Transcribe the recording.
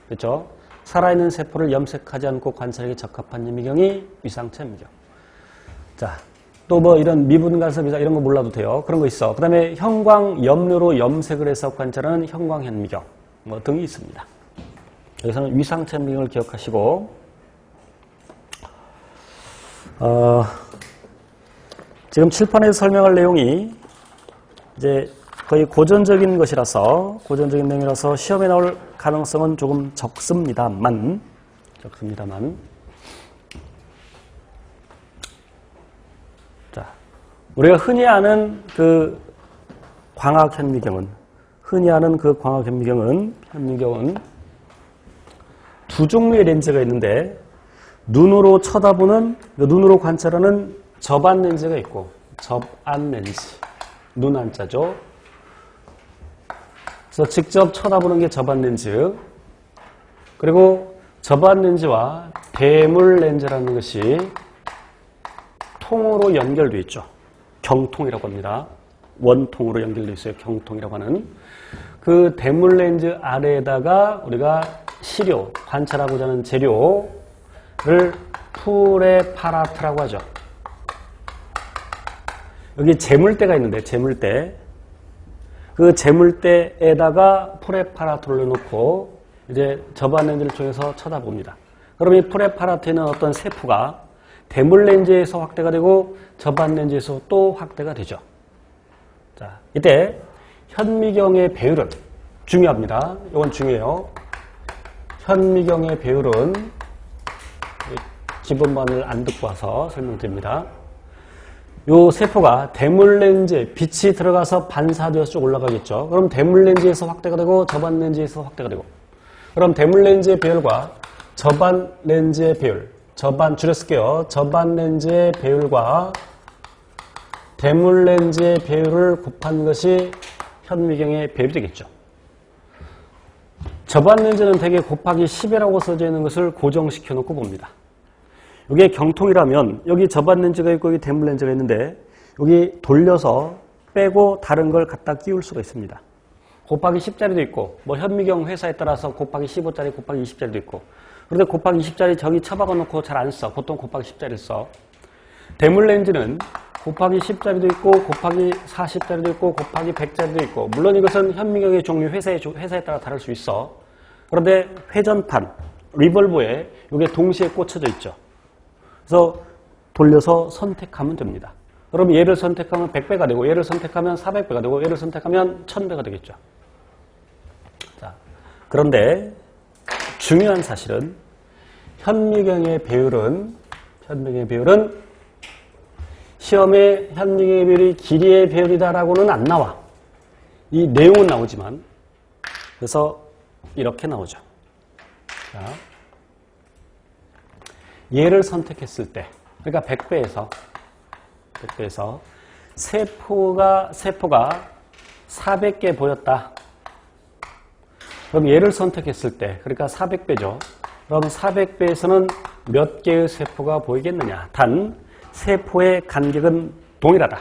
그렇죠? 살아있는 세포를 염색하지 않고 관찰하기 적합한 현미경이 위상체 현미경. 자, 또 뭐 이런 미분 간섭 이상 이런 거 몰라도 돼요. 그런 거 있어. 그 다음에 형광 염료로 염색을 해서 관찰하는 형광 현미경 뭐 등이 있습니다. 여기서는 위상체 현미경을 기억하시고, 지금 칠판에서 설명할 내용이 이제 거의 고전적인 것이라서, 고전적인 내용이라서 시험에 나올 가능성은 조금 적습니다만, 자, 우리가 흔히 아는 그 광학 현미경은, 현미경은 두 종류의 렌즈가 있는데, 눈으로 쳐다보는, 눈으로 관찰하는 접안 렌즈가 있고, 접안 렌즈. 눈 한자죠. 그래서 직접 쳐다보는 게 접안 렌즈. 그리고 접안 렌즈와 대물 렌즈라는 것이 통으로 연결되어 있죠. 경통이라고 합니다. 원통으로 연결되어 있어요. 경통이라고 하는. 그 대물 렌즈 아래에다가 우리가 시료, 관찰하고자 하는 재료를 프레파라트라고 하죠. 여기 재물대가 있는데, 재물대. 그 재물대에다가 프레파라트를 놓고 이제 접안 렌즈를 통해서 쳐다봅니다. 그럼 이 프레파라트에는 어떤 세포가 대물 렌즈에서 확대가 되고 접안 렌즈에서 또 확대가 되죠. 자, 이때 현미경의 배율은 중요합니다. 이건 중요해요. 현미경의 배율은 기본반을 안 듣고 와서 설명드립니다. 요 세포가 대물 렌즈에 빛이 들어가서 반사되어서 쭉 올라가겠죠. 그럼 대물 렌즈에서 확대가 되고 접안 렌즈에서 확대가 되고, 그럼 대물 렌즈의 배율과 접안 렌즈의 배율, 줄여쓸게요. 접안 렌즈의 배율과 대물 렌즈의 배율을 곱한 것이 현미경의 배율이 되겠죠. 접안 렌즈는 대개 곱하기 10이라고 써져 있는 것을 고정시켜 놓고 봅니다. 이게 경통이라면 여기 접안 렌즈가 있고 여기 대물 렌즈가 있는데 여기 돌려서 빼고 다른 걸 갖다 끼울 수가 있습니다. 곱하기 10짜리도 있고, 뭐 현미경 회사에 따라서 곱하기 15짜리, 곱하기 20짜리도 있고. 그런데 곱하기 20짜리 저기 처박아 놓고 잘 안 써. 보통 곱하기 10짜리를 써. 대물 렌즈는 곱하기 10짜리도 있고, 곱하기 40짜리도 있고, 곱하기 100짜리도 있고. 물론 이것은 현미경의 종류, 회사에 따라 다를 수 있어. 그런데 회전판, 리볼버에 이게 동시에 꽂혀져 있죠. 그래서 돌려서 선택하면 됩니다. 그럼 얘를 선택하면 100배가 되고, 얘를 선택하면 400배가 되고, 얘를 선택하면 1000배가 되겠죠. 자, 그런데 중요한 사실은 현미경의 배율은 시험에 현미경의 배율이 길이의 배율이다라고는 안 나와. 이 내용은 나오지만, 그래서 이렇게 나오죠. 자, 얘를 선택했을 때, 그러니까 100배에서 세포가 400개 보였다. 그럼 얘를 선택했을 때, 그러니까 400배죠. 그럼 400배에서는 몇 개의 세포가 보이겠느냐? 단, 세포의 간격은 동일하다.